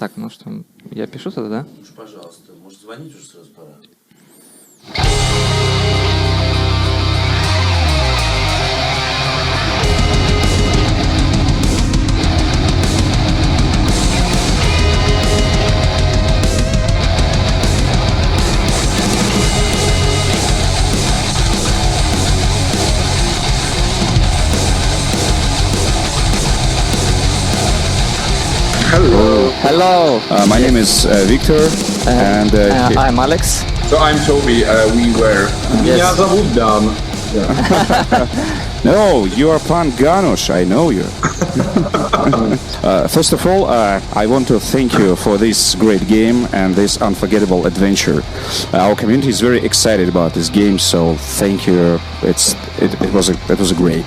Так, ну что, я пишу тогда, да? Уж, пожалуйста, может, звонить уже сразу пора. Hello, My name is Victor, and I'm Alex. So I'm Toby, we were... Меня зовут Дан. no, you are Pan Ganush, I know you. First of all, I want to thank you for this great game and this unforgettable adventure. Our community is very excited about this game, so thank you. It was great.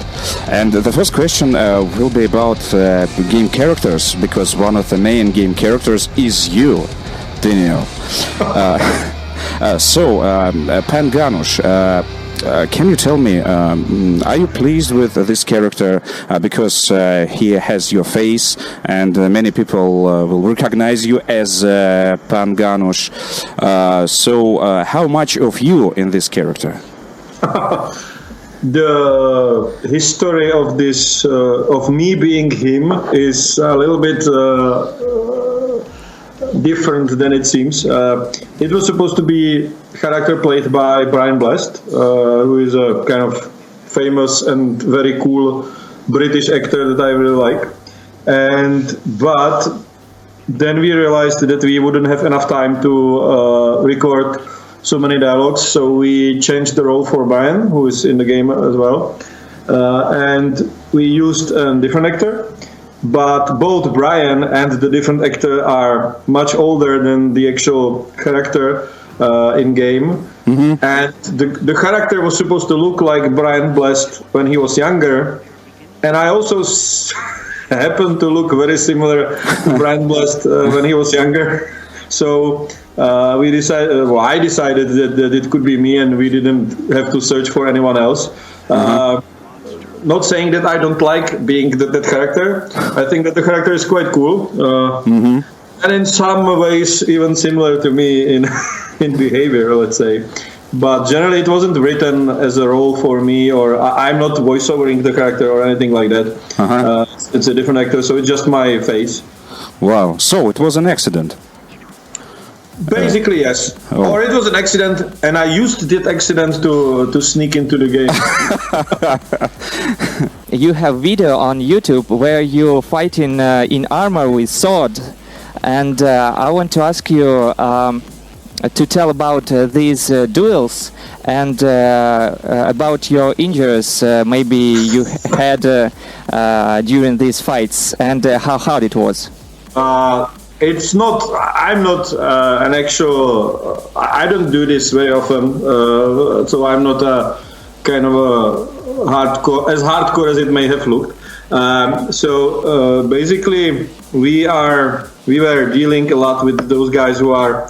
And the first question will be about game characters, because one of the main game characters is you, Daniel. Pan Ganush, can you tell me, are you pleased with this character because he has your face and many people will recognize you as Pan Ganush? How much of you in this character? The history of this, of me being him, is a little bit different than it seems. It was supposed to be a character played by Brian Blessed, who is a kind of famous and very cool British actor that I really like. But then we realized that we wouldn't have enough time to record so many dialogues, so we changed the role for Brian, who is in the game as well, and we used a different actor. But both Brian and the different actor are much older than the actual character in game, and the character was supposed to look like Brian Blessed when he was younger, and I also happened to look very similar to Brian Blessed when he was younger. So I decided that it could be me, and we didn't have to search for anyone else. Not saying that I don't like being that character. I think that the character is quite cool, and in some ways even similar to me in behavior, let's say. But generally, it wasn't written as a role for me, or I'm not voiceovering the character or anything like that. It's a different actor, so it's just my face. Wow! So it was an accident. Basically, yes. Or it was an accident, and I used that accident to sneak into the game. You have video on YouTube where you fight in armor with sword, and I want to ask you to tell about these duels and about your injuries maybe you had during these fights, and how hard it was. It's not. I'm not an actual. I don't do this very often, so I'm not a kind of a hardcore as it may have looked. Basically, we were dealing a lot with those guys who are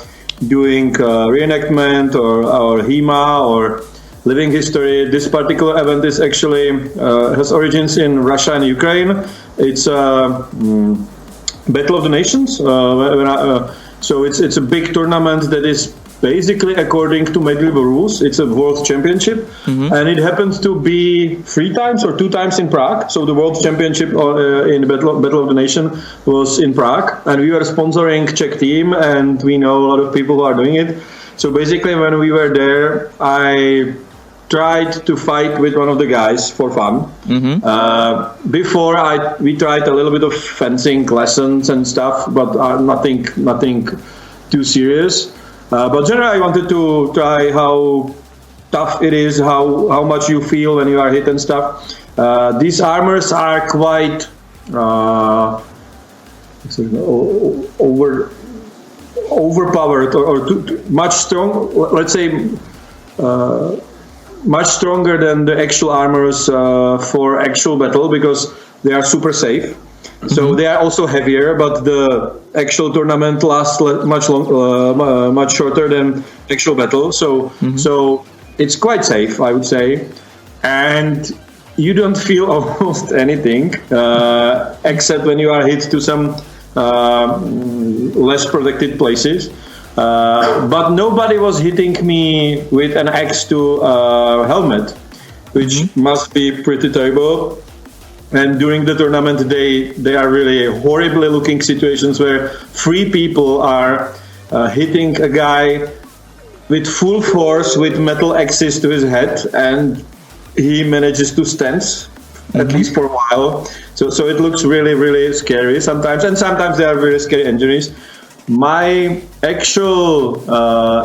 doing reenactment or HEMA or living history. This particular event is actually has origins in Russia and Ukraine. It's Battle of the Nations. So it's a big tournament that is basically according to medieval rules. It's a world championship, and it happens to be 3 times or 2 times in Prague. So the world championship in the Battle of the Nation was in Prague, and we were sponsoring Czech team, and we know a lot of people who are doing it. So basically, when we were there, I tried to fight with one of the guys for fun. Before we tried a little bit of fencing lessons and stuff, but nothing too serious. But generally, I wanted to try how tough it is, how much you feel when you are hit and stuff. These armors are quite overpowered or too much strong. Let's say. Much stronger than the actual armors for actual battle, because they are super safe. So they are also heavier, but the actual tournament lasts much shorter than actual battle. So it's quite safe, I would say. And you don't feel almost anything except when you are hit to some less protected places. But nobody was hitting me with an axe to helmet, which must be pretty terrible. And during the tournament, they are really horribly looking situations where 3 people are hitting a guy with full force with metal axes to his head, and he manages to stand at least for a while. So it looks really, really scary sometimes, and sometimes there are really scary injuries. My actual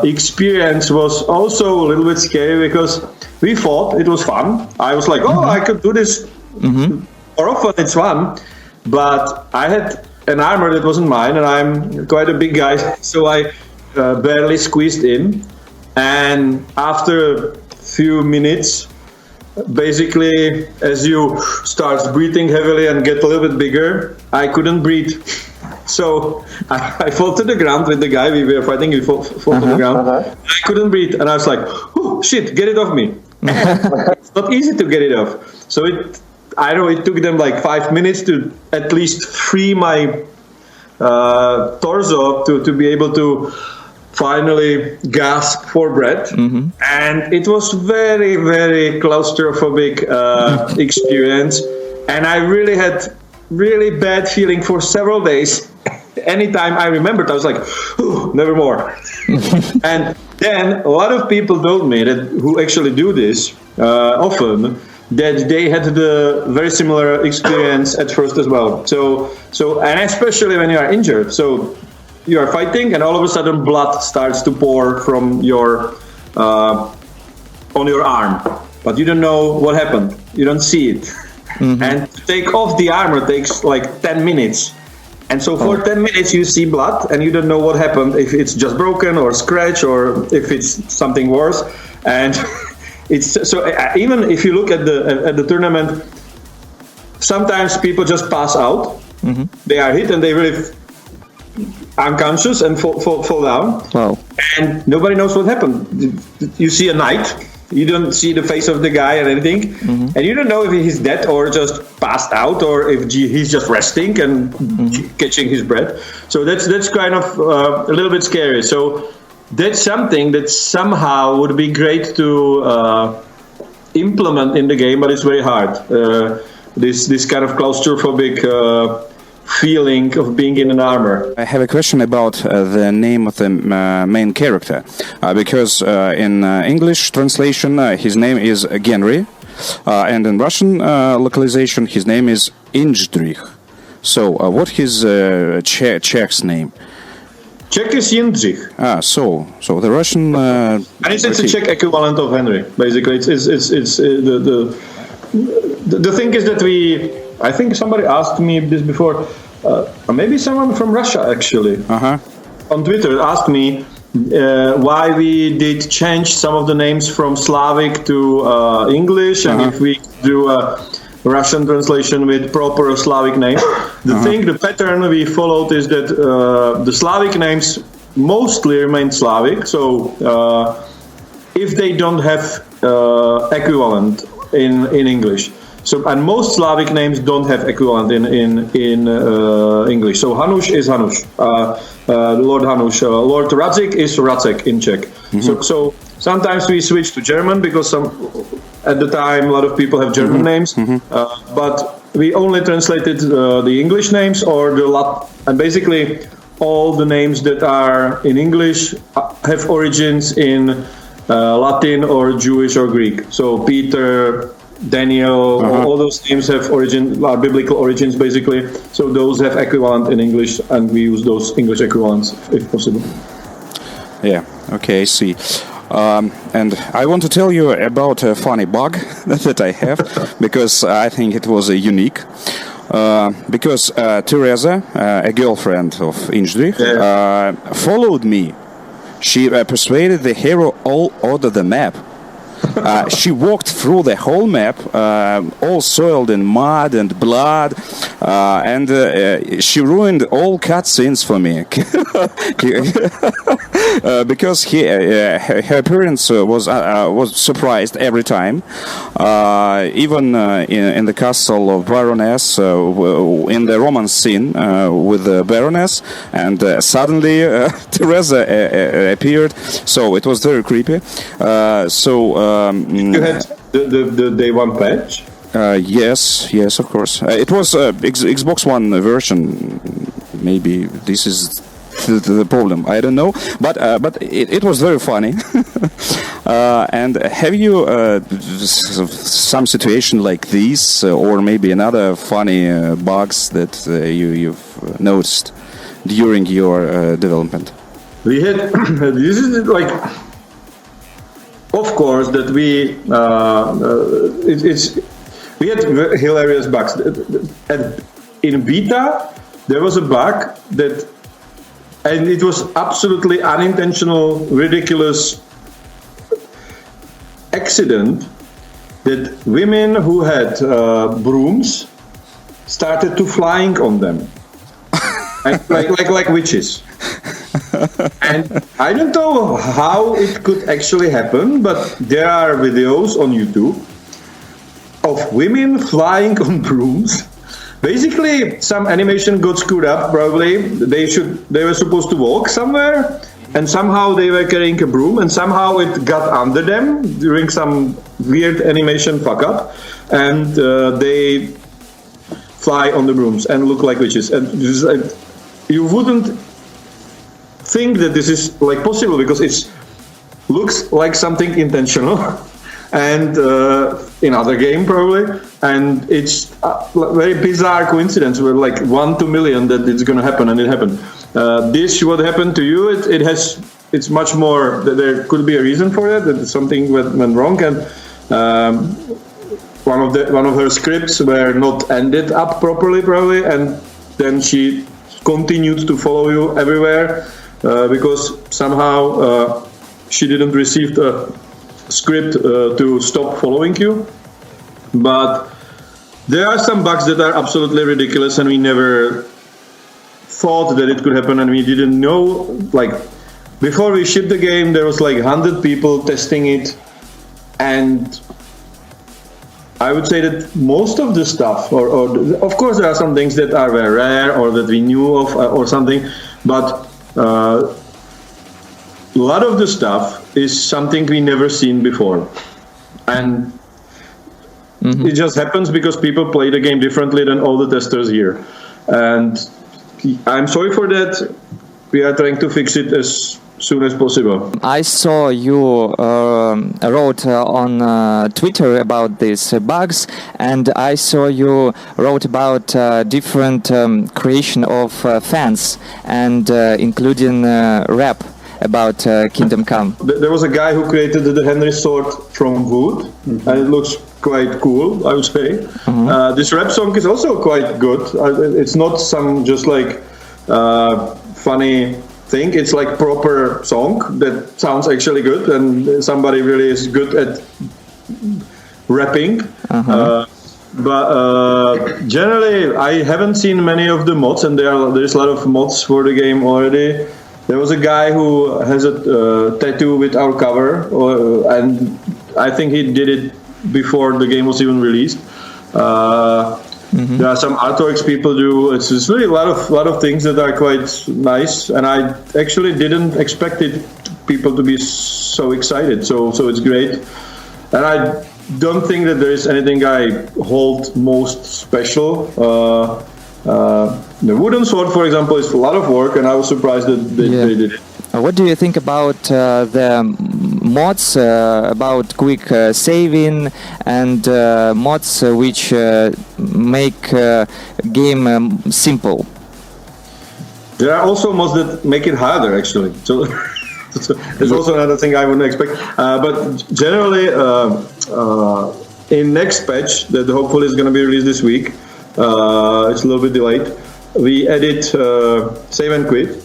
experience was also a little bit scary because we fought. It was fun. I was like, oh, I could do this more often. It's fun. But I had an armor that wasn't mine, and I'm quite a big guy, so I barely squeezed in. And after a few minutes, basically, as you start breathing heavily and get a little bit bigger, I couldn't breathe. So I fall to the ground with the guy we were fighting. We fall to the ground. I couldn't breathe, and I was like, "Oh shit, get it off me!" It's not easy to get it off. So it took them like 5 minutes to at least free my torso to be able to finally gasp for breath. And it was very, very claustrophobic experience, and I really had really bad feeling for several days. Anytime I remembered, I was like, never more. And then a lot of people told me that who actually do this often, that they had the very similar experience at first as well. So and especially when you are injured. So you are fighting, and all of a sudden blood starts to pour from your on your arm, but you don't know what happened. You don't see it. And to take off the armor takes like 10 minutes. And so for 10 minutes you see blood, and you don't know what happened, if it's just broken or scratch or if it's something worse. And it's so even if you look at the tournament, sometimes people just pass out. They are hit and they really unconscious and fall down. Wow. And nobody knows what happened. You see a knight. You don't see the face of the guy and anything, and you don't know if he's dead or just passed out, or if he's just resting and catching his breath. So that's kind of a little bit scary. So that's something that somehow would be great to implement in the game, but it's very hard. This kind of claustrophobic feeling of being in an armor. I have a question about the name of the main character, because in English translation his name is Genry, and in Russian localization his name is Injdrich. So what his Czech's name? Czech is Jindřich. So the Russian. And it's a Czech equivalent of Henry. Basically, it's the thing is that I think somebody asked me this before, or maybe someone from Russia actually, on Twitter asked me why we did change some of the names from Slavic to English, and if we do a Russian translation with proper Slavic names. The pattern we followed is that the Slavic names mostly remain Slavic, so if they don't have equivalent in English. So, and most Slavic names don't have equivalent in English. So Hanush is Hanush, Lord Hanush. Lord Radzik is Radzek in Czech. So sometimes we switch to German because at the time a lot of people have German names, but we only translated the English names or and basically all the names that are in English have origins in Latin or Jewish or Greek. So Peter, Daniel, all those names have biblical origins basically. So those have equivalent in English, and we use those English equivalents if possible. Yeah, okay, I see. And I want to tell you about a funny bug that I have, because I think it was unique. Because Teresa, a girlfriend of Injdrich, followed me. She persuaded the hero all over the map. She walked through the whole map, all soiled in mud and blood, and she ruined all cutscenes for me because her appearance was surprised every time. Even in the castle of Baroness, in the romance scene with the Baroness, and suddenly Teresa appeared, so it was very creepy. You had the day one patch? Yes, of course. It was Xbox One version. Maybe this is the problem. I don't know, but it was very funny. And have you some situation like this, or maybe another funny bugs that you've noticed during your development? We had this is like, of course, that we had hilarious bugs. And in beta, there was a bug that, and it was absolutely unintentional, ridiculous accident, that women who had brooms started to flying on them, like witches. And I don't know how it could actually happen, but there are videos on YouTube of women flying on brooms. Basically, some animation got screwed up. Probably they were supposed to walk somewhere, and somehow they were carrying a broom, and somehow it got under them during some weird animation fuck up, and they fly on the brooms and look like witches. And you wouldn't think that this is like possible because it looks like something intentional. And in other game probably, and it's a very bizarre coincidence where like 1 to million that it's going to happen, and it happened. This what happened to you? It's much more. There could be a reason for it. That something went wrong, and one of her scripts were not ended up properly probably, and then she continued to follow you everywhere because somehow she didn't receive the script to stop following you. But there are some bugs that are absolutely ridiculous, and we never thought that it could happen, and we didn't know. Like before we shipped the game, there was like 100 people testing it, and I would say that most of the stuff, or of course there are some things that are very rare or that we knew of or something, but a lot of the stuff is something we never seen before, and it just happens because people play the game differently than all the testers here, and I'm sorry for that. We are trying to fix it as soon as possible. I saw you wrote on Twitter about these bugs, and I saw you wrote about different creation of fans, and including rap about Kingdom Come. There was a guy who created the Henry sword from wood, and it looks quite cool, I would say. This rap song is also quite good. It's not some just like funny thing. It's like proper song that sounds actually good, and somebody really is good at rapping. But generally, I haven't seen many of the mods, and there's a lot of mods for the game already. There was a guy who has a tattoo with our cover, and I think he did it before the game was even released. There are some artworks people do. It's really a lot of things that are quite nice, and I actually didn't expect people to be so excited. So it's great, and I don't think that there is anything I hold most special. The wooden sword, for example, is a lot of work, and I was surprised that they did it. What do you think about the mods, about quick saving, and mods which make game simple? There are also mods that make it harder, actually. So there's also another thing I wouldn't expect. But generally, in next patch that hopefully is going to be released this week, it's a little bit delayed, we added save and quit.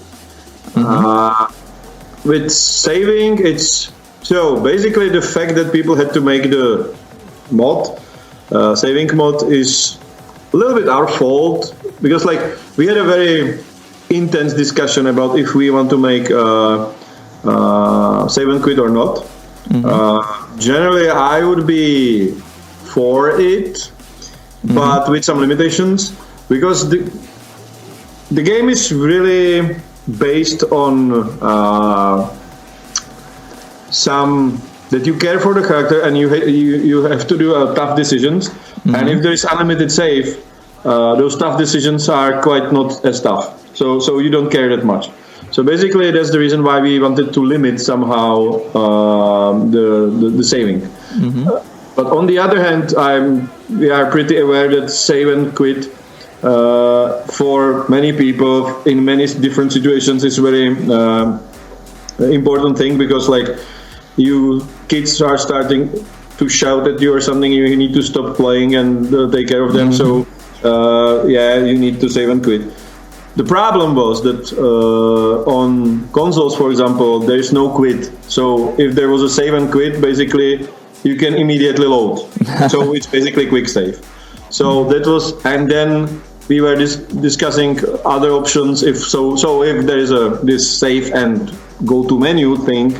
With saving, it's So basically, the fact that people had to make the mod, saving mod, is a little bit our fault, because like we had a very intense discussion about if we want to make save and quit or not. Generally, I would be for it, but with some limitations, because the game is really based on some that you care for the character, and you have to do tough decisions. And if there is unlimited save, those tough decisions are quite not as tough. So you don't care that much. So basically, that's the reason why we wanted to limit somehow the saving. But on the other hand, we are pretty aware that save and quit for many people in many different situations is very important thing, because like kids are starting to shout at you or something, you need to stop playing and take care of them. So you need to save and quit. The problem was that on consoles, for example, there is no quit. So if there was a save and quit, basically you can immediately load. So it's basically quick save. So that was, and then we were discussing other options. If there is this save and go to menu thing,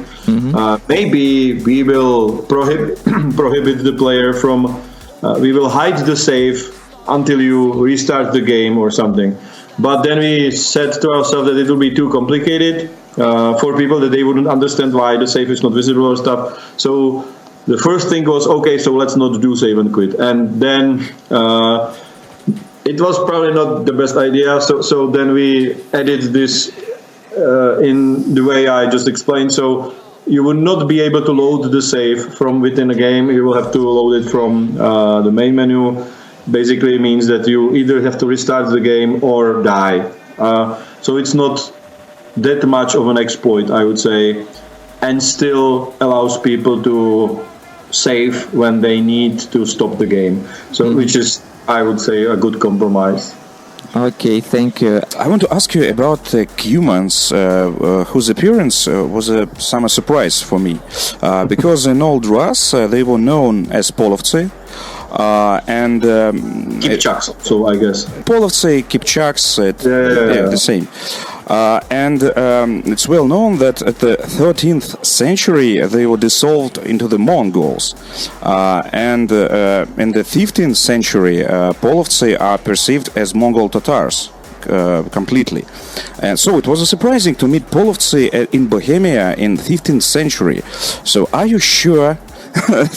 maybe we will prohibit the player from. We will hide the save until you restart the game or something. But then we said to ourselves that it will be too complicated for people, that they wouldn't understand why the save is not visible or stuff. So the first thing was, okay, so let's not do save and quit. And then it was probably not the best idea. So then we added this in the way I just explained. So you would not be able to load the save from within a game. You will have to load it from the main menu. Basically means that you either have to restart the game or die. So it's not that much of an exploit, I would say, and still allows people to save when they need to stop the game. So which is, I would say, a good compromise. Okay, thank you. I want to ask you about humans, whose appearance was a summer surprise for me, because in Old Rus they were known as Polovцы. And Kipchaks, so I guess Polovцы, Kipchaks, the same. And it's well known that at the 13th century they were dissolved into the Mongols, and in the 15th century Polovцы are perceived as Mongol Tatars completely. And so it was surprising to meet Polovцы in Bohemia in 15th century. So are you sure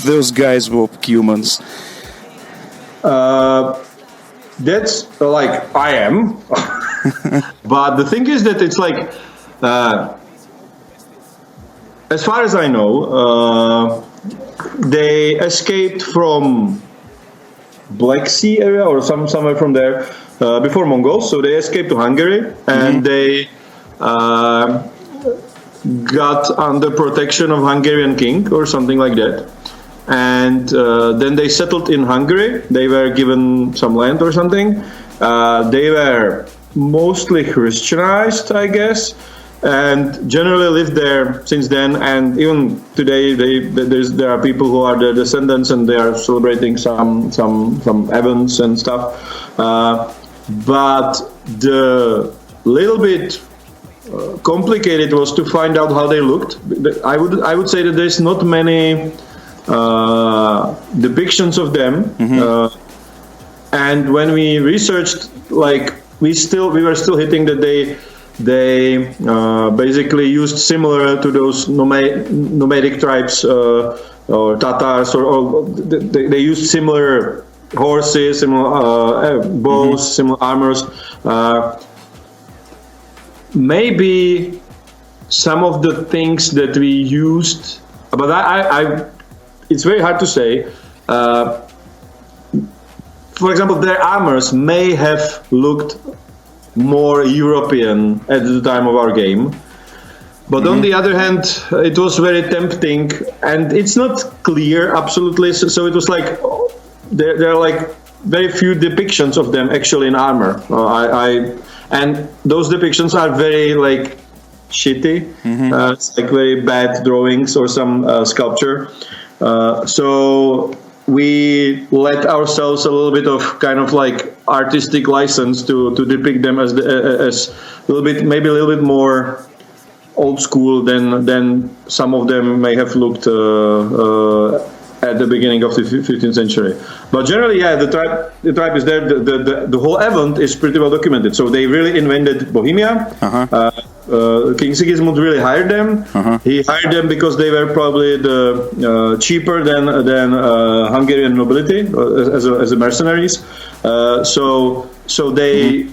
those guys were humans? That's like I am. But the thing is that it's like, as far as I know, they escaped from Black Sea area or somewhere from there before Mongols. So they escaped to Hungary, and they got under protection of Hungarian king or something like that. And then they settled in Hungary. They were given some land or something. They were mostly Christianized, I guess, and generally lived there since then. And even today, there are people who are the descendants, and they are celebrating some events and stuff. But the little bit complicated was to find out how they looked. I would say that there's not many depictions of them, and when we researched, like we were still hitting that they basically used similar to those nomadic tribes or Tatars, or they used similar horses, similar bows, similar armors. Maybe some of the things that we used, but I it's very hard to say. For example, their armors may have looked more European at the time of our game. But on the other hand, it was very tempting, and it's not clear absolutely. So it was like there are like very few depictions of them actually in armor. And those depictions are very like shitty. It's like very bad drawings or some sculpture. So we let ourselves a little bit of kind of like artistic license to depict them as a little bit, maybe a little bit more old school than some of them may have looked at the beginning of the 15th century. But generally, yeah, the tribe is there. The whole event is pretty well documented. So they really invented Bohemia. King Sigismund really hired them. He hired them because they were probably the cheaper than Hungarian nobility as a mercenaries. So they,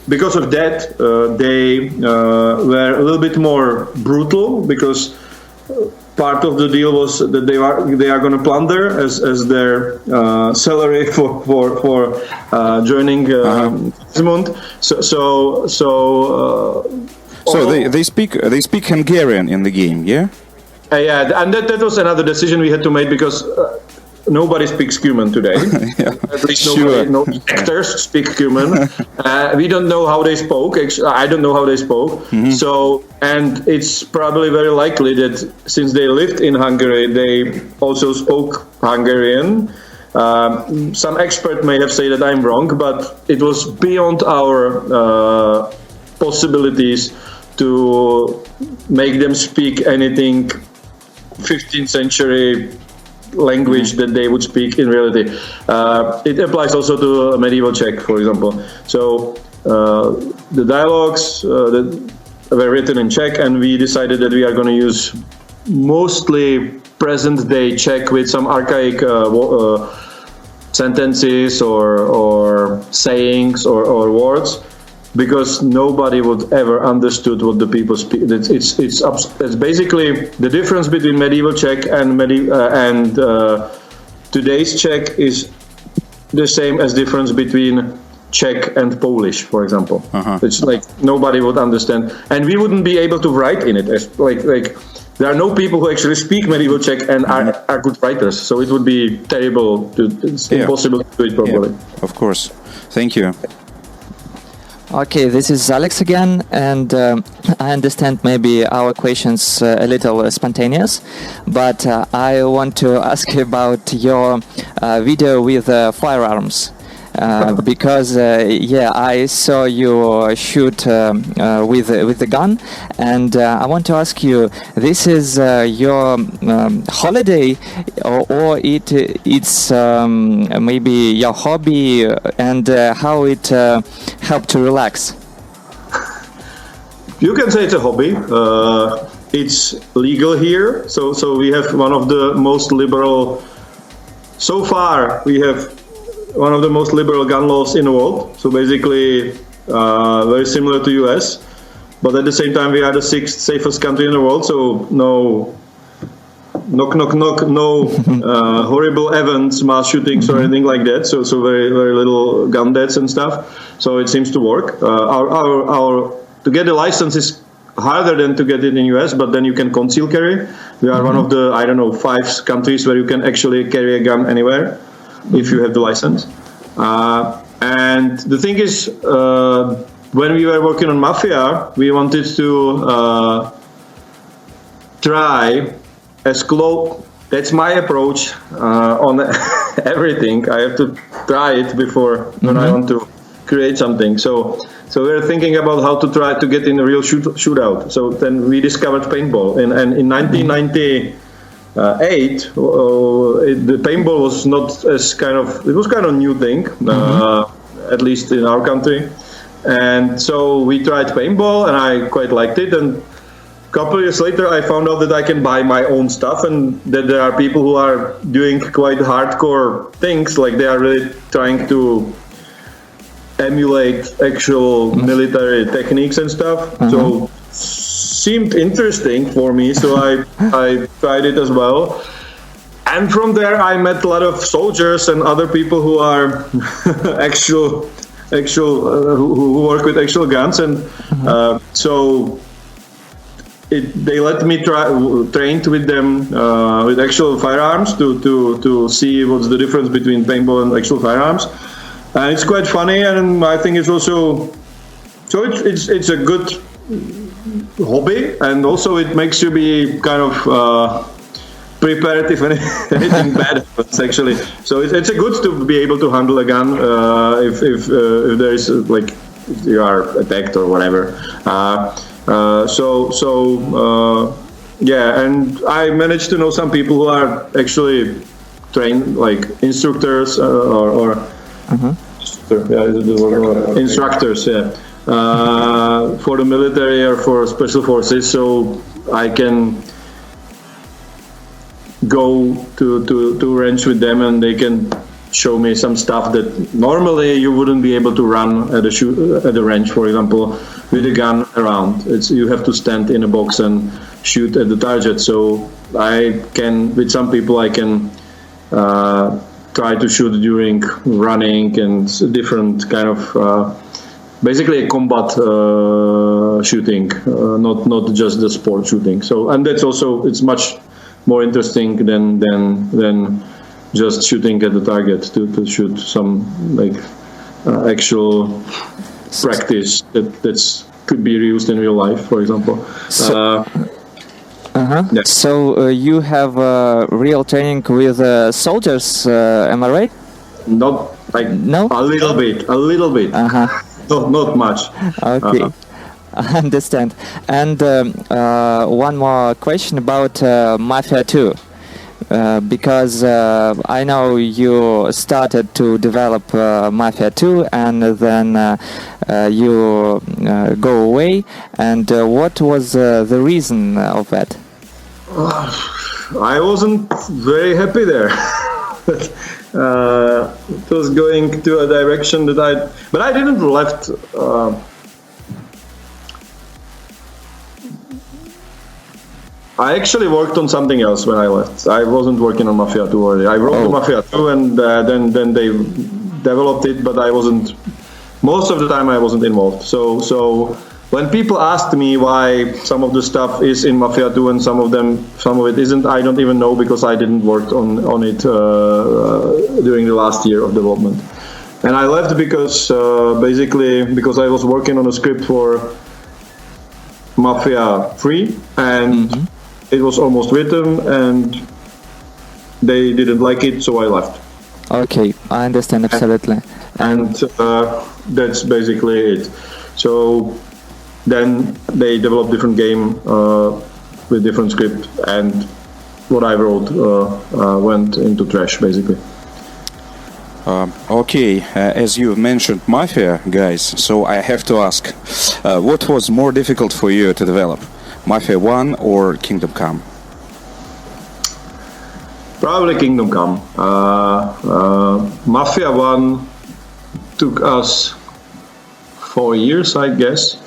because of that, they were a little bit more brutal, because part of the deal was that they are going to plunder as their salary for joining Sigismund. So they speak Hungarian in the game, yeah? Yeah, and that was another decision we had to make, because nobody speaks Cuman today. At least no actors speak Cuman. We don't know how they spoke. Actually, I don't know how they spoke. So, and it's probably very likely that since they lived in Hungary, they also spoke Hungarian. Some expert may have said that I'm wrong, but it was beyond our possibilities to make them speak anything 15th century language that they would speak in reality. It applies also to medieval Czech, for example. So the dialogues that were written in Czech, and we decided that we are going to use mostly present-day Czech with some archaic sentences or sayings or words, because nobody would ever understood what the people speak. It's basically the difference between medieval Czech and today's Czech is the same as difference between Czech and Polish, for example. It's like nobody would understand, and we wouldn't be able to write in it. Like there are no people who actually speak medieval Czech and are good writers. So it would be terrible. It's impossible to do it properly. Yeah, of course. Thank you. Okay, this is Alex again, and I understand maybe our questions a little spontaneous, but I want to ask you about your video with firearms. Because I saw you shoot with the gun, and I want to ask you: this is your holiday, or it's maybe your hobby, and how it helped to relax? You can say it's a hobby. It's legal here, so we have one of the most liberal. So far, we have one of the most liberal gun laws in the world. So basically, very similar to US, but at the same time, we are the 6th safest country in the world. So no horrible events, mass shootings or anything like that. So very very little gun deaths and stuff. So it seems to work. Our to get a license is harder than to get it in US, but then you can conceal carry. We are one of the 5 countries where you can actually carry a gun anywhere if you have the license. And the thing is, when we were working on Mafia, we wanted to try as close. That's my approach on everything. I have to try it before when I want to create something. So we're thinking about how to try to get in a real shootout. So then we discovered paintball, and in 1998, the paintball was not as it was kind of new thing, at least in our country. And so we tried paintball, and I quite liked it. And a couple of years later, I found out that I can buy my own stuff, and that there are people who are doing quite hardcore things, like they are really trying to emulate actual military techniques and stuff. So seemed interesting for me, so I tried it as well. And from there, I met a lot of soldiers and other people who are who work with actual guns, and so they let me trained with them with actual firearms to see what's the difference between paintball and actual firearms. And it's quite funny, and I think it's also it's a good hobby, and also it makes you be kind of prepared if anything bad happens. Actually, so it's a good to be able to handle a gun if there is like if you are attacked or whatever. Yeah, and I managed to know some people who are actually trained, like instructors instructors, yeah, for the military or for special forces. So I can go to range with them, and they can show me some stuff that normally you wouldn't be able to run at a range, for example, with a gun around. You have to stand in a box and shoot at the target. So I can, with some people, I can try to shoot during running and different kind of basically a combat shooting, not just the sport shooting. So, and that's also, it's much more interesting than just shooting at the target, to shoot some like actual practice that could be used in real life, for example. Yeah. So you have real training with soldiers, am I right? Not like No? a little bit. No, not much. Okay. I understand. And one more question about Mafia 2. Because I know you started to develop Mafia 2 and then you go away. And what was the reason of that? I wasn't very happy there. It was going to a direction that but I didn't left. I actually worked on something else when I left. I wasn't working on Mafia 2 already. I wrote Mafia 2 and then they developed it, but I wasn't. Most of the time I wasn't involved. So when people asked me why some of the stuff is in Mafia 2 and some of it isn't, I don't even know, because I didn't work on it during the last year of development. And I left because basically because I was working on a script for Mafia 3 and it was almost written and they didn't like it, so I left. Okay, I understand absolutely. And that's basically it. So then they developed different game with different script, and what I wrote went into trash, basically. Okay, as you mentioned Mafia, guys, so I have to ask, what was more difficult for you to develop, Mafia 1 or Kingdom Come? Probably Kingdom Come. Mafia 1 took us 4 years, I guess,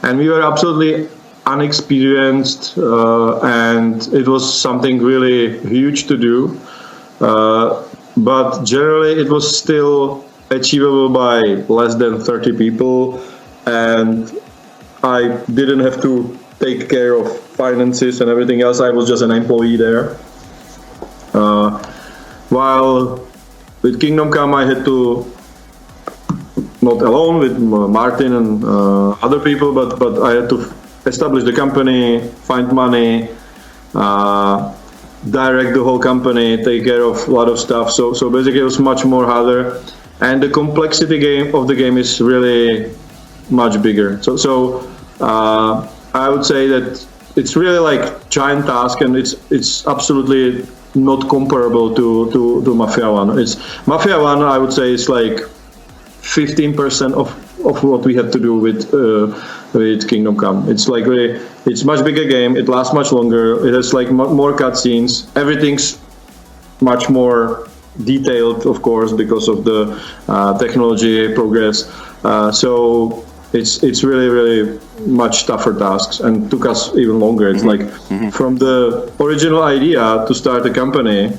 and we were absolutely unexperienced, and it was something really huge to do. But generally it was still achievable by less than 30 people, and I didn't have to take care of finances and everything else. I was just an employee there. While with Kingdom Come I had to, not alone, with Martin and other people, but I had to establish the company, find money, direct the whole company, take care of a lot of stuff. So basically it was much more harder, and the complexity of the game is really much bigger. So I would say that it's really like giant task, and it's absolutely not comparable to Mafia 1. Mafia 1, I would say, is like 15% of what we had to do with Kingdom Come. It's like really, it's much bigger game. It lasts much longer. It has like more cutscenes. Everything's much more detailed, of course, because of the technology progress. So it's really, really much tougher tasks, and took us even longer. It's like from the original idea to start a company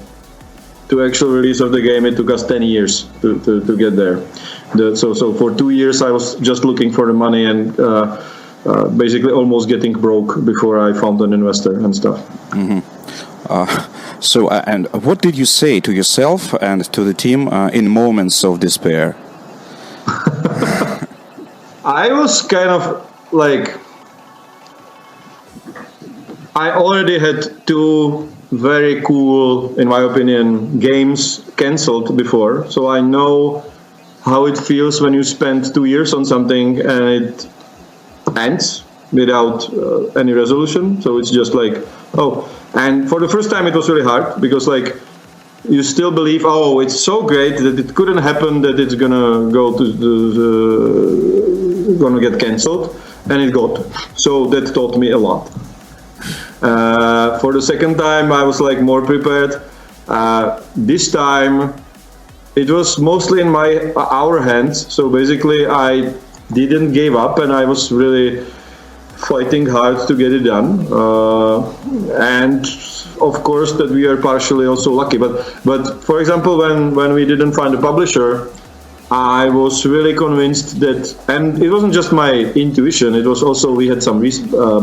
to actual release of the game, it took us 10 years to get there. So for 2 years I was just looking for the money and basically almost getting broke before I found an investor and stuff. So and what did you say to yourself and to the team in moments of despair? I was kind of like, I already had 2 very cool, in my opinion, games cancelled before, so I know how it feels when you spend 2 years on something and it ends without any resolution. So it's just like, oh, and for the first time it was really hard because like you still believe, oh, it's so great that it couldn't happen, that it's gonna go to gonna get cancelled, and it got. So that taught me a lot. For the second time, I was like more prepared. This time, it was mostly in our hands. So basically, I didn't give up, and I was really fighting hard to get it done. And of course, that we are partially also lucky. But for example, when we didn't find a publisher, I was really convinced that, and it wasn't just my intuition. It was also we had some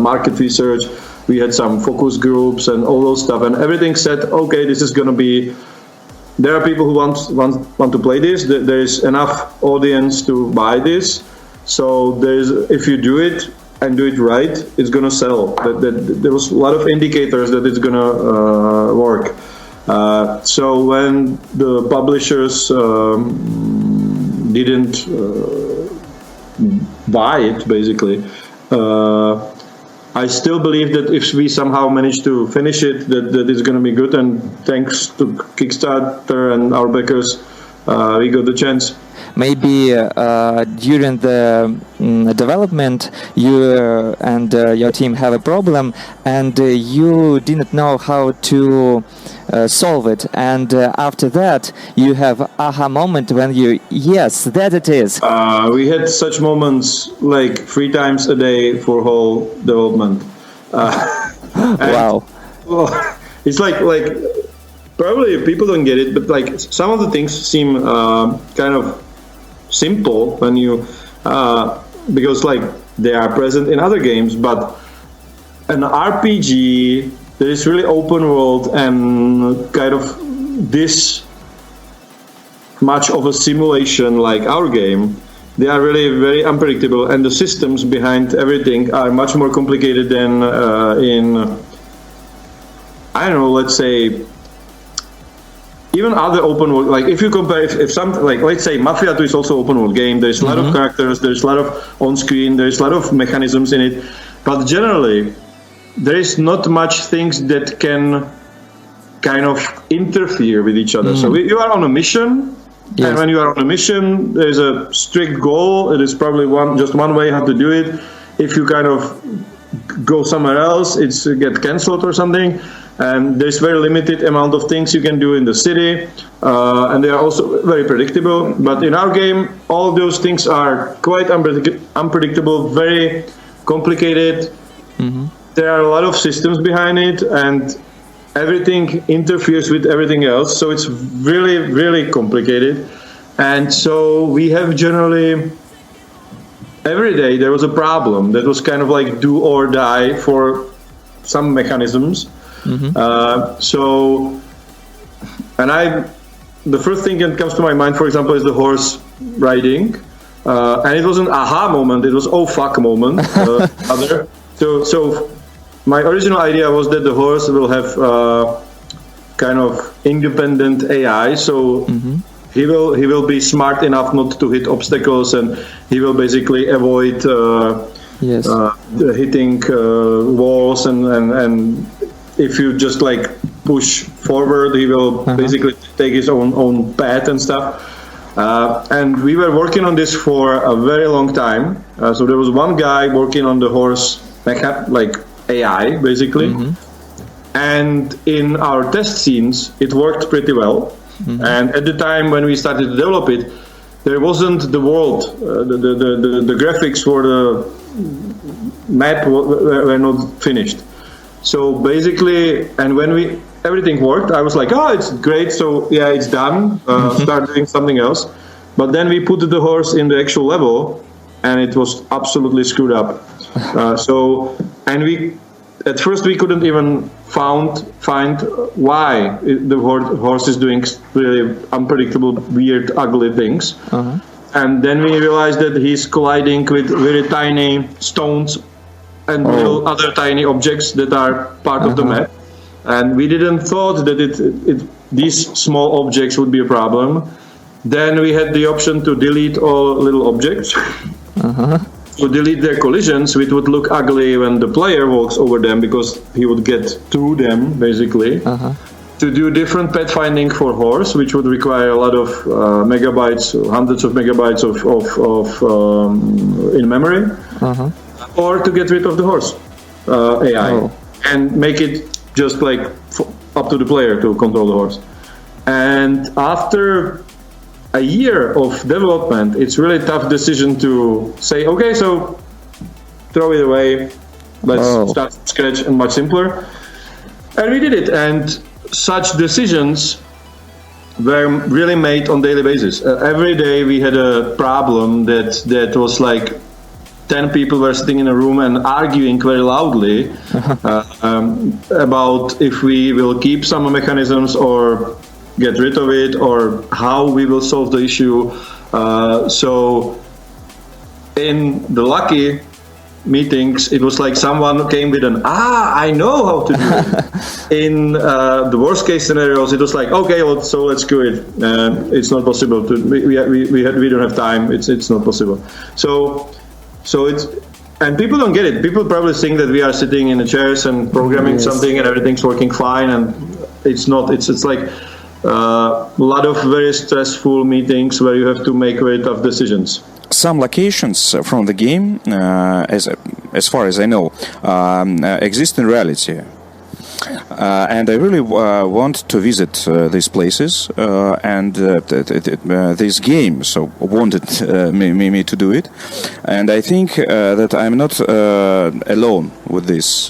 market research. We had some focus groups and all those stuff, and everything said, okay, this is going to be. There are people who want to play this. There is enough audience to buy this. So if you do it and do it right, it's going to sell. There was a lot of indicators that it's going to work. So when the publishers didn't buy it, basically. I still believe that if we somehow manage to finish it, that it's going to be good. And thanks to Kickstarter and our backers, we got the chance. Maybe during the development, you and your team have a problem, and you didn't know how to solve it. And after that, you have aha moment when you, yes, that it is. We had such moments like 3 times a day for whole development. Wow. Well, it's like probably people don't get it, but like some of the things seem kind of simple when you because like they are present in other games, but an RPG that is really open world and kind of this much of a simulation like our game, they are really very unpredictable, and the systems behind everything are much more complicated than in, I don't know, let's say even other open world, like if you compare, if some, like let's say Mafia 2 is also open world game, there's a lot of characters, there's a lot of on screen, there's a lot of mechanisms in it, but generally there is not much things that can kind of interfere with each other. So you are on a mission, and when you are on a mission, there's a strict goal. It is probably just one way how to do it. If you kind of go somewhere else, it's get cancelled or something. And there's very limited amount of things you can do in the city, and they are also very predictable. But in our game, all those things are quite unpredictable, very complicated. There are a lot of systems behind it, and everything interferes with everything else. So it's really, really complicated. And so we have generally, every day there was a problem that was kind of like do or die for some mechanisms. The first thing that comes to my mind, for example, is the horse riding, and it was an aha moment. It was oh fuck moment. So my original idea was that the horse will have kind of independent AI. So he will be smart enough not to hit obstacles, and he will basically avoid hitting walls and if you just like push forward, he will basically take his own path and stuff. And we were working on this for a very long time. So there was one guy working on the horse, like AI, basically. And in our test scenes, it worked pretty well. And at the time when we started to develop it, there wasn't the world. The graphics for the map were not finished. So basically, and when everything worked, I was like, oh, it's great. So yeah, it's done. Start doing something else. But then we put the horse in the actual level, and it was absolutely screwed up. At first we couldn't even find why the horse is doing really unpredictable, weird, ugly things. And then we realized that he's colliding with very tiny stones and little other tiny objects that are part of the map. And we didn't thought that these small objects would be a problem. Then we had the option to delete all little objects. To delete their collisions, which would look ugly when the player walks over them because he would get through them, basically. To do different pet finding for horse, which would require a lot of megabytes, hundreds of megabytes of in memory. Or to get rid of the horse AI and make it just like up to the player to control the horse. And after a year of development, it's really a tough decision to say, okay, so throw it away, let's start from scratch and much simpler. And we did it, and such decisions were really made on daily basis. Every day we had a problem that was like 10 people were sitting in a room and arguing very loudly about if we will keep some mechanisms or get rid of it, or how we will solve the issue. So in the lucky meetings, it was like someone came with I know how to do it. In the worst case scenarios, it was like, okay, so let's do it. It's not possible to. We don't have time. It's not possible. So it's, and people don't get it. People probably think that we are sitting in the chairs and programming something and everything's working fine, and it's not. It's like a lot of very stressful meetings where you have to make very tough decisions. Some locations from the game, as far as I know, exist in reality. And I really want to visit these places, and this game so wanted me to do it, and I think that I'm not alone with this.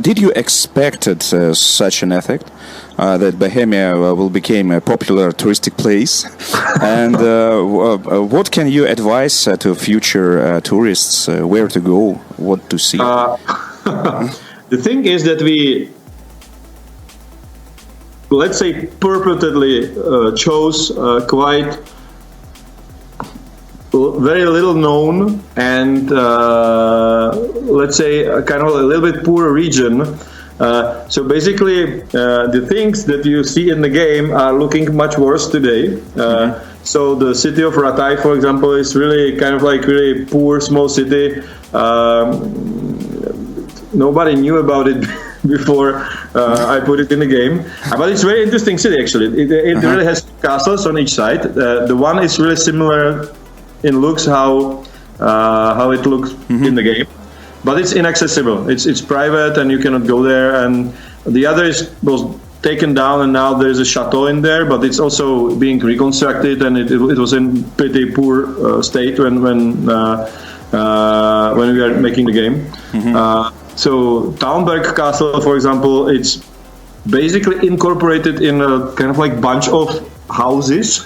Did you expected such an effect that Bohemia will become a popular touristic place? And what can you advise to future tourists where to go, what to see? The thing is that we, let's say, purportedly chose quite very little known and let's say kind of a little bit poor region. So basically, the things that you see in the game are looking much worse today. So the city of Rataj, for example, is really kind of like really poor small city. Nobody knew about it before I put it in the game, but it's a very interesting city actually. It really has castles on each side. The one is really similar in looks how it looks in the game, but it's inaccessible. It's private and you cannot go there. And the other was taken down, and now there's a chateau in there, but it's also being reconstructed, and it was in pretty poor state when we were making the game. So Townberg Castle, for example, it's basically incorporated in a kind of like bunch of houses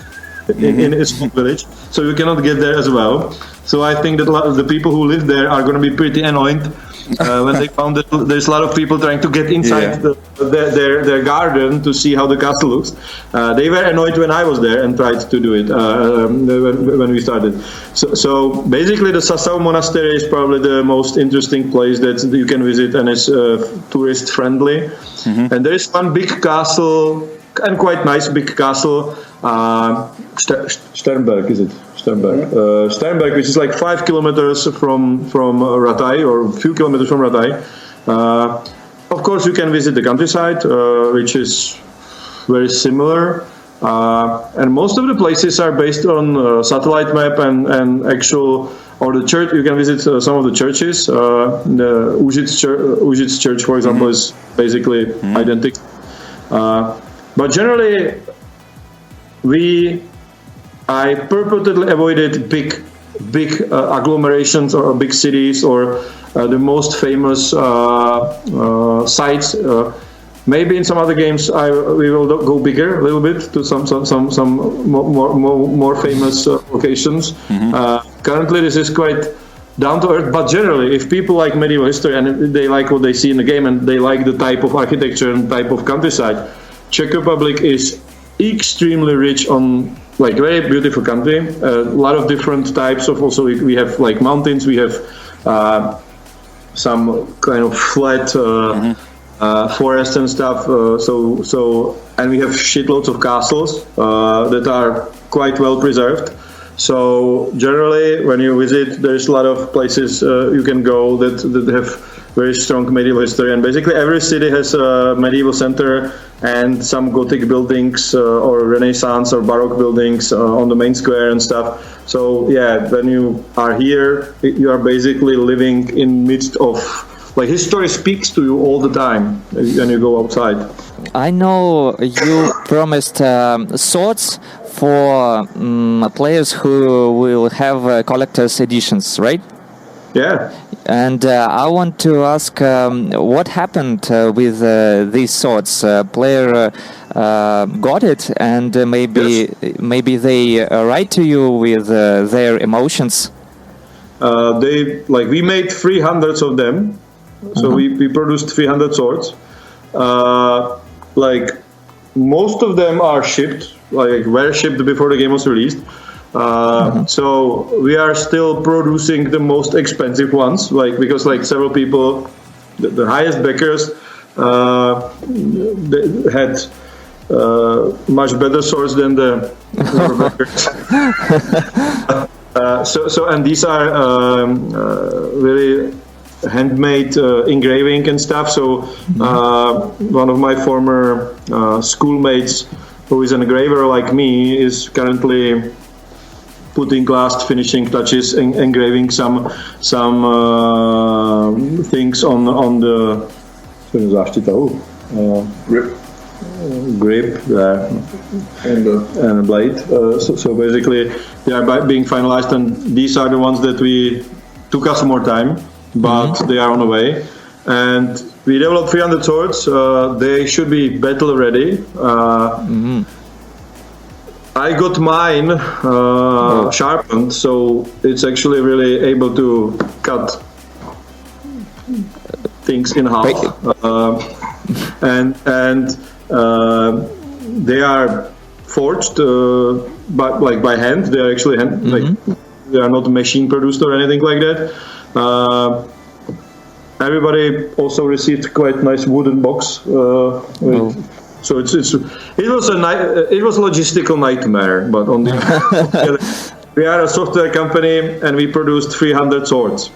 in its village, so you cannot get there as well. So I think that the people who live there are going to be pretty annoyed when they found that there's a lot of people trying to get inside their garden to see how the castle looks. They were annoyed when I was there and tried to do it when we started. So basically the Sassau Monastery is probably the most interesting place that you can visit, and it's tourist friendly. And there is one big castle, and quite nice big castle, Sternberg, is it? Sternberg, which is like 5 kilometers from Rataj, or a few kilometers from Rataj. Of course, you can visit the countryside, which is very similar. And most of the places are based on satellite map and actual, or the church. You can visit some of the churches. The Užits Church, for example, is basically identical. But generally, I purposely avoided big agglomerations or big cities or the most famous sites. Maybe in some other games we will go bigger a little bit to some more famous locations. Currently, this is quite down to earth. But generally, if people like medieval history and they like what they see in the game and they like the type of architecture and type of countryside, Czech Republic is extremely rich on like very beautiful country. A lot of different types of. Also, we have like mountains. We have some kind of flat forests and stuff. And we have shitloads of castles that are quite well preserved. So generally, when you visit, there's a lot of places you can go that have very strong medieval history. And basically, every city has a medieval center and some Gothic buildings or Renaissance or Baroque buildings on the main square and stuff. So yeah, when you are here, you are basically living in midst of, like, history speaks to you all the time when you go outside. I know you promised swords for players who will have collector's editions, right? Yeah. And I want to ask what happened with these swords. Player got it, and maybe they write to you with their emotions. We made 300 of them, so we produced 300 swords. Most of them are shipped, were shipped before the game was released. So we are still producing the most expensive ones, because several people, the highest backers, they had much better swords than the lower backers. And these are really handmade engraving and stuff. So one of my former schoolmates, who is an engraver like me, is currently putting last finishing touches, engraving some things on the grip and the blade. So basically, they are being finalized, and these are the ones that we took us more time, but they are on the way. And we developed 300 swords. They should be battle ready. I got mine sharpened, so it's actually really able to cut things in half. And they are forged by hand. They are actually they are not machine produced or anything like that. Everybody also received quite nice wooden box. So it was a logistical nightmare. But on the we are a software company, and we produced 300 swords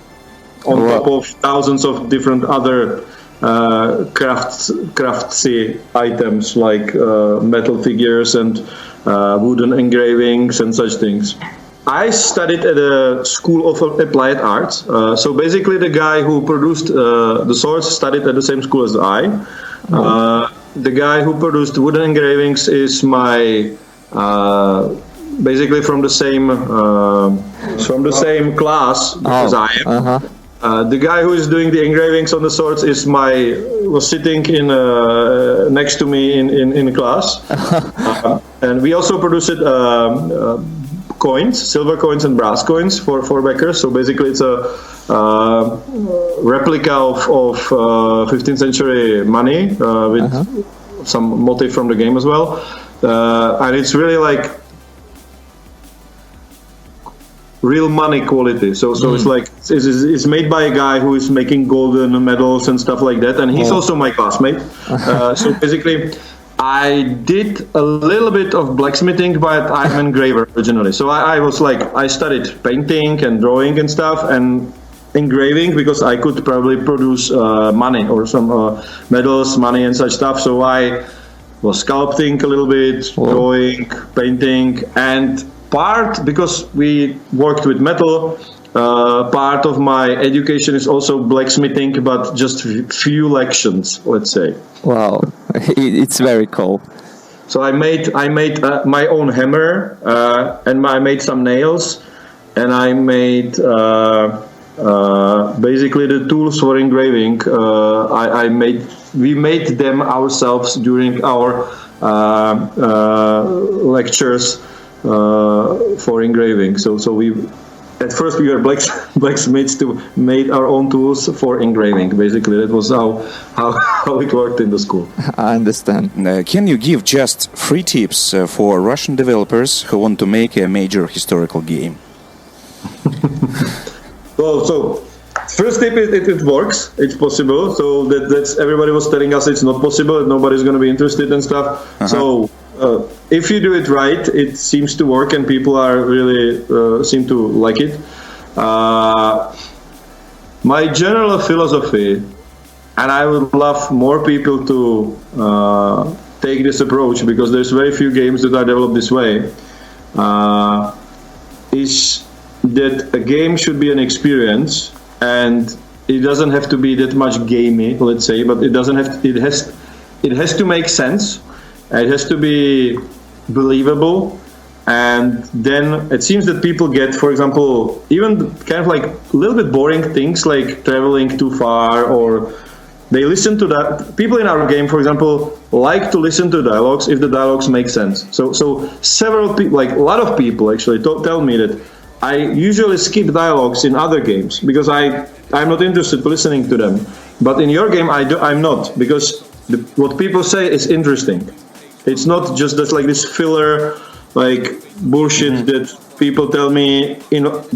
on top of thousands of different other craftsy items like metal figures and wooden engravings and such things. I studied at a school of applied arts. So basically, the guy who produced the swords studied at the same school as I. The guy who produced wooden engravings is my basically from the same class as I am. The guy who is doing the engravings on the swords was sitting in next to me in class, and we also produced coins, silver coins and brass coins for backers. So basically, it's a replica of 15th century money with some motif from the game as well, and it's really like real money quality. So it's like it's made by a guy who is making golden medals and stuff like that, and he's also my classmate. So basically, I did a little bit of blacksmithing, but I'm an engraver originally. So I studied painting and drawing and stuff, and engraving, because I could probably produce money or some medals, money and such stuff. So I was sculpting a little bit, drawing, painting, and because we worked with metal, part of my education is also blacksmithing, but just few lections, let's say. Wow, it's very cool. So I made my own hammer, and I made some nails, and I made basically the tools for engraving. We made them ourselves during our lectures for engraving. So we at first we were blacksmiths to make our own tools for engraving. Basically, that was how it worked in the school. I understand. Can you give just 3 tips for Russian developers who want to make a major historical game? Well, so first tip is it works. It's possible. So that's everybody was telling us it's not possible. Nobody's going to be interested and stuff. So if you do it right, it seems to work, and people are really seem to like it. My general philosophy, and I would love more people to take this approach, because there's very few games that are developed this way, is that a game should be an experience, and it doesn't have to be that much gamey, let's say, but it has to make sense. It has to be believable, and then it seems that people get, for example, even kind of like a little bit boring things like traveling too far, or they listen to that. People in our game, for example, like to listen to dialogues if the dialogues make sense. So several people, like a lot of people actually tell me that I usually skip dialogues in other games because I'm not interested in listening to them. But in your game, I'm not, because what people say is interesting. It's not just like this filler, like bullshit that people tell me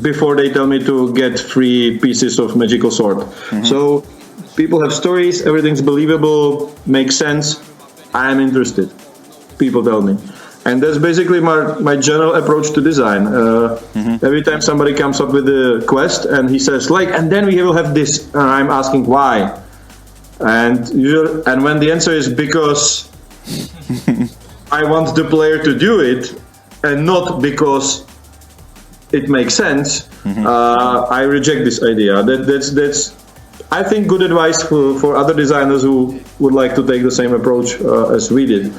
before they tell me to get 3 pieces of magical sword. So people have stories, everything's believable, makes sense. I am interested. People tell me. And that's basically my general approach to design. Every time somebody comes up with a quest and he says, and then we will have this, and I'm asking why. And when the answer is because I want the player to do it, and not because it makes sense, I reject this idea. That's I think good advice for other designers who would like to take the same approach as we did.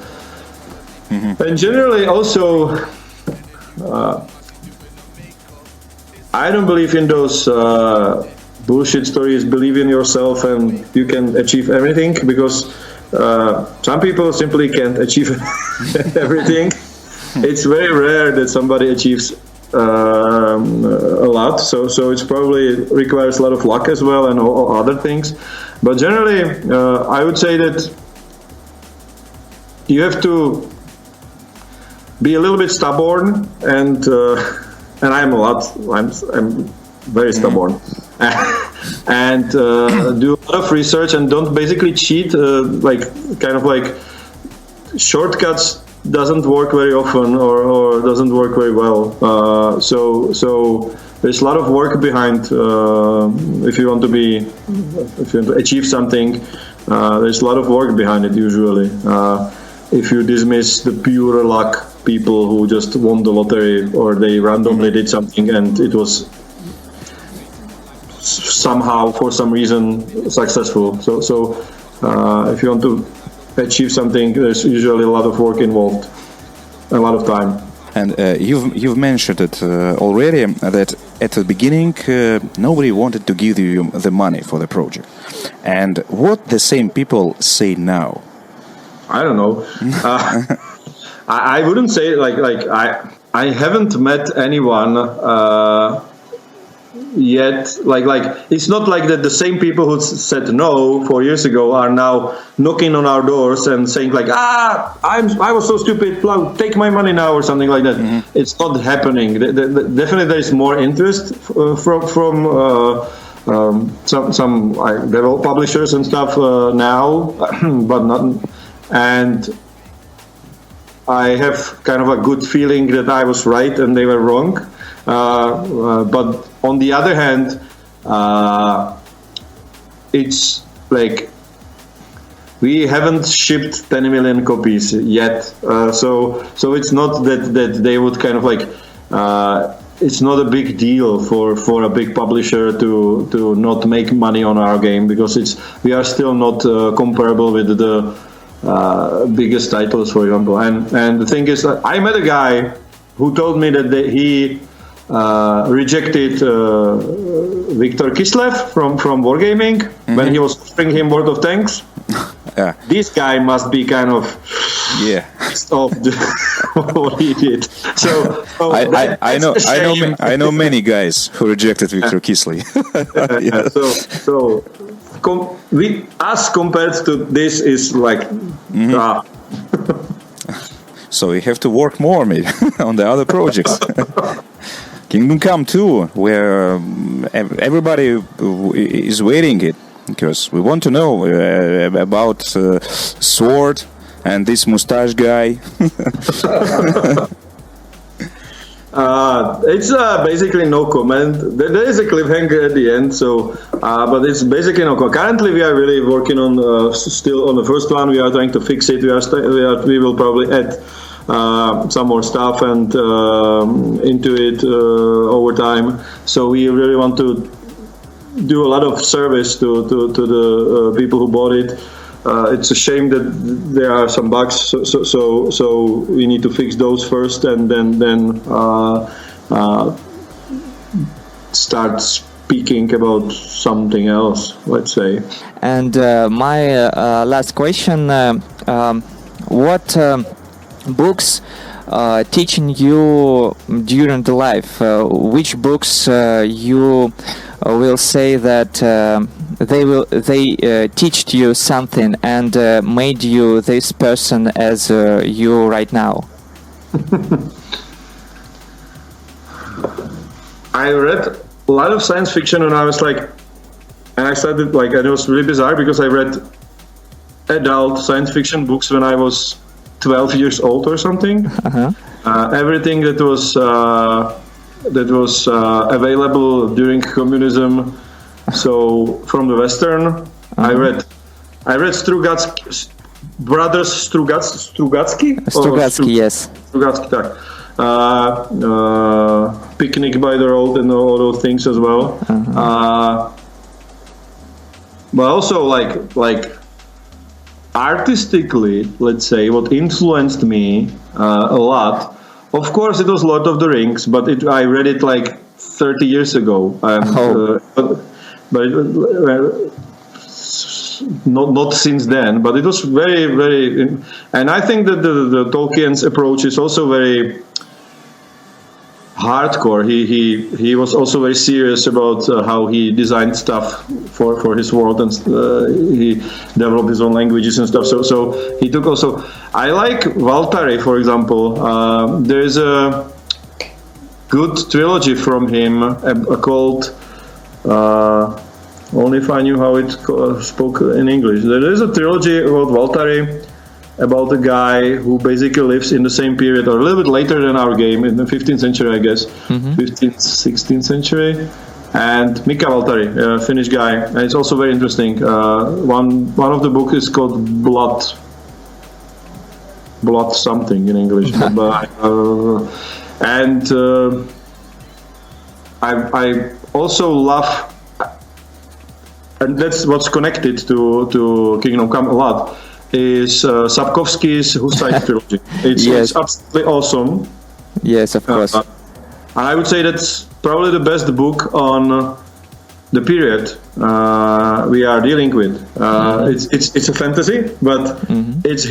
And generally also, I don't believe in those bullshit stories, believe in yourself and you can achieve everything, because some people simply can't achieve everything. It's very rare that somebody achieves a lot, so it's probably requires a lot of luck as well and all other things. But generally, I would say that you have to be a little bit stubborn, and I'm very stubborn. And do a lot of research, and don't basically cheat. Shortcuts doesn't work very often, or doesn't work very well. So there's a lot of work behind. If you want to achieve something, there's a lot of work behind it usually. If you dismiss the pure luck people who just won the lottery, or they randomly did something and it was somehow, for some reason, successful. So if you want to achieve something, there's usually a lot of work involved, a lot of time. And you've mentioned it already, that at the beginning nobody wanted to give you the money for the project. And what the same people say now? I don't know. I wouldn't say I haven't met anyone yet. It's not like that the same people who said no 4 years ago are now knocking on our doors and saying I was so stupid, take my money now, or something like that. It's not happening. Definitely there is more interest from some develop publishers and stuff now, but not. And I have kind of a good feeling that I was right and they were wrong. But on the other hand, it's like we haven't shipped 10 million copies yet. So it's not that they would kind of it's not a big deal for a big publisher to not make money on our game, because we are still not comparable with the biggest titles, for example. And the thing is, I met a guy who told me that he rejected Viktor Kislev from Wargaming when he was offering him World of Tanks. Yeah. This guy must be kind of Yeah. of what he did. So I know many guys who rejected Viktor Kisly. Yeah. So us compared to this is like. So we have to work more, maybe, on the other projects. Kingdom Come 2, where everybody is waiting it, because we want to know about Sword and this mustache guy. It's basically no comment. There is a cliffhanger at the end, so but it's basically no comment. Currently, we are really working on still on the first one. We are trying to fix it. We will probably add some more stuff and into it over time. So we really want to do a lot of service to the people who bought it. It's a shame that there are some bugs, so we need to fix those first, and then start speaking about something else, let's say. And my last question: what books teaching you during the life? Which books you will say that they teached you something and made you this person as you right now? I read a lot of science fiction when I was and I started and it was really bizarre because I read adult science fiction books when I was 12 years old or something. Everything that was available during communism. So from the Western, I read brothers Strugatsky, yes. Strugatsky, tak. Picnic by the Road and all those things as well. But also like artistically, let's say, what influenced me a lot. Of course, it was Lord of the Rings, but I read it 30 years ago. But not since then. But it was very, very, and I think that the Tolkien's approach is also very hardcore. He was also very serious about how he designed stuff for his world, and he developed his own languages and stuff. So he took also. I like Valtari, for example. There is a good trilogy from him called. Only if I knew how it spoke in English. There is a trilogy about Valtari, about a guy who basically lives in the same period or a little bit later than our game, in the 15th century, I guess, 15th, 16th century. And Mika Valtari, a Finnish guy, and it's also very interesting. One of the books is called Blood something in English, I also love. And that's what's connected to Kingdom Come a lot, is Sapkowski's Hussite trilogy. It's absolutely awesome. Yes, of course. And I would say that's probably the best book on the period we are dealing with. It's a fantasy, but it's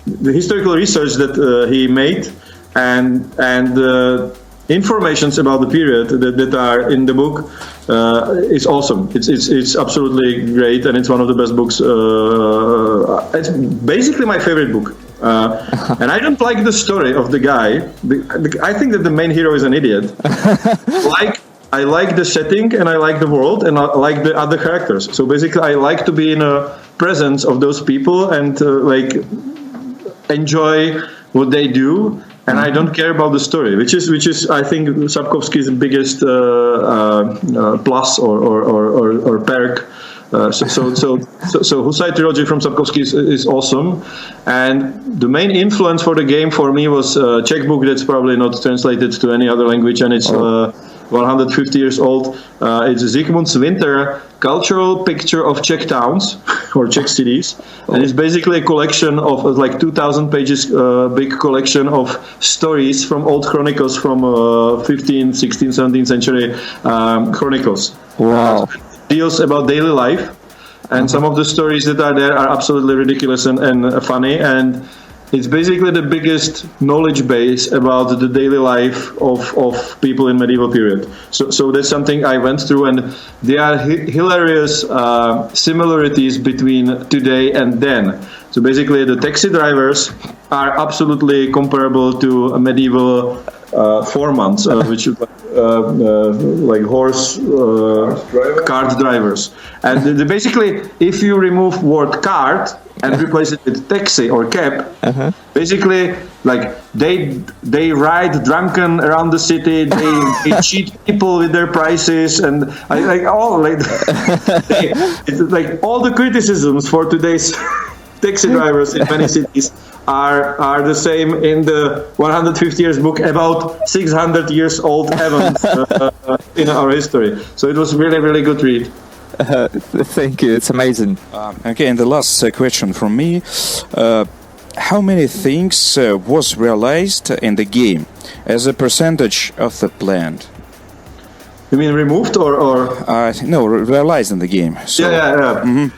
the historical research that he made and informations about the period that are in the book is awesome. It's absolutely great, and it's one of the best books. It's basically my favorite book. And I don't like the story of the guy. I think that the main hero is an idiot. I like the setting, and I like the world, and I like the other characters. So basically, I like to be in a presence of those people and enjoy what they do. And I don't care about the story, which is I think Sapkowski's biggest plus or perk. So Hussite trilogy from Sapkowski is awesome, and the main influence for the game for me was a Czech book that's probably not translated to any other language, and it's 150 years old. It's Zygmunt's Winter, Cultural Picture of Czech Towns or Czech Cities, and it's basically a collection of 2,000 pages, big collection of stories from old chronicles from 15th, 16th, 17th century chronicles. Wow. Deals about daily life, and some of the stories that are there are absolutely ridiculous and funny, and it's basically the biggest knowledge base about the daily life of people in medieval period. So that's something I went through, and there are hilarious similarities between today and then. So basically, the taxi drivers are absolutely comparable to a medieval foremen, which is like horse cart drivers. And basically, if you remove word cart and replace it with taxi or cab, basically, like they ride drunken around the city, they cheat people with their prices, and all the criticisms for today's taxi drivers in many cities are the same in the 150 years book about 600 years old events in our history. So it was really, really good read. Thank you. It's amazing. Okay, and the last question from me. How many things was realized in the game as a percentage of the plan? You mean removed or? No, realized in the game. So, Yeah. Mm-hmm.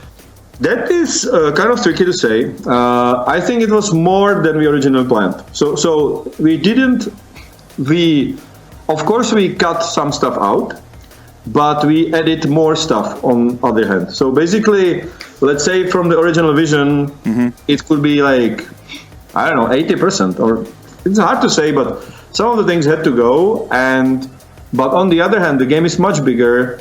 That is kind of tricky to say. I think it was more than we originally planned. So of course we cut some stuff out, but we added more stuff on other hand. So basically, let's say from the original vision, it could be like, I don't know, 80%, or it's hard to say, but some of the things had to go. But on the other hand, the game is much bigger.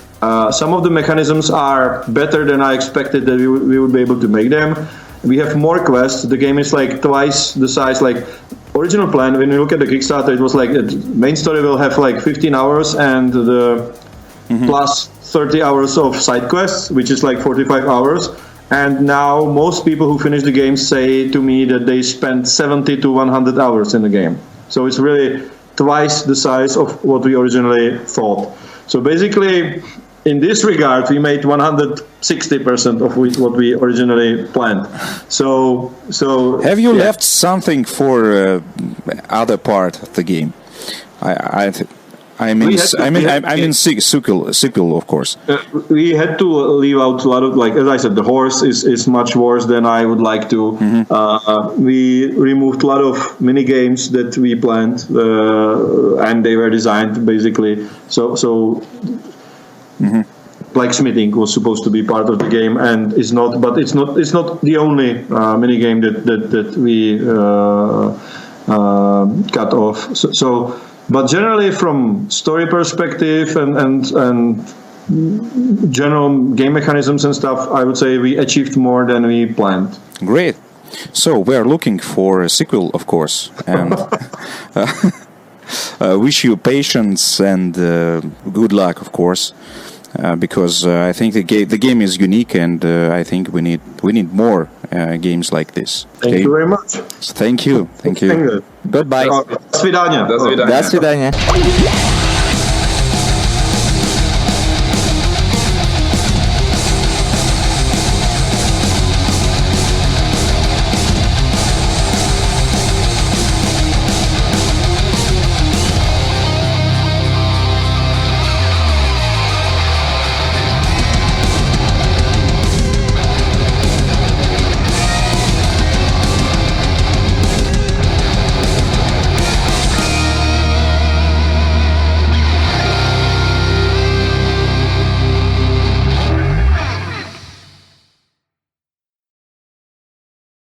Some of the mechanisms are better than I expected that we would be able to make them. We have more quests. The game is like twice the size. Like original plan, when you look at the Kickstarter, it was like the main story will have like 15 hours and the plus 30 hours of side quests, which is like 45 hours. And now most people who finish the game say to me that they spent 70 to 100 hours in the game. So it's really twice the size of what we originally thought. So basically, in this regard, we made 160% of what we originally planned. So have you left something for other part of the game? I mean, sequel, of course. We had to leave out a lot of, like, as I said, the horse is much worse than I would like to. We removed a lot of mini games that we planned, and they were designed basically. So blacksmithing was supposed to be part of the game, and is not. But it's not the only mini game that we cut off. So. But generally, from story perspective and general game mechanisms and stuff, I would say we achieved more than we planned. Great. So we are looking for a sequel, of course, and wish you patience and good luck, of course, because I think the game is unique, and I think we need more games like this. Thank you very much. Thank you. Goodbye. До свидания. До свидания.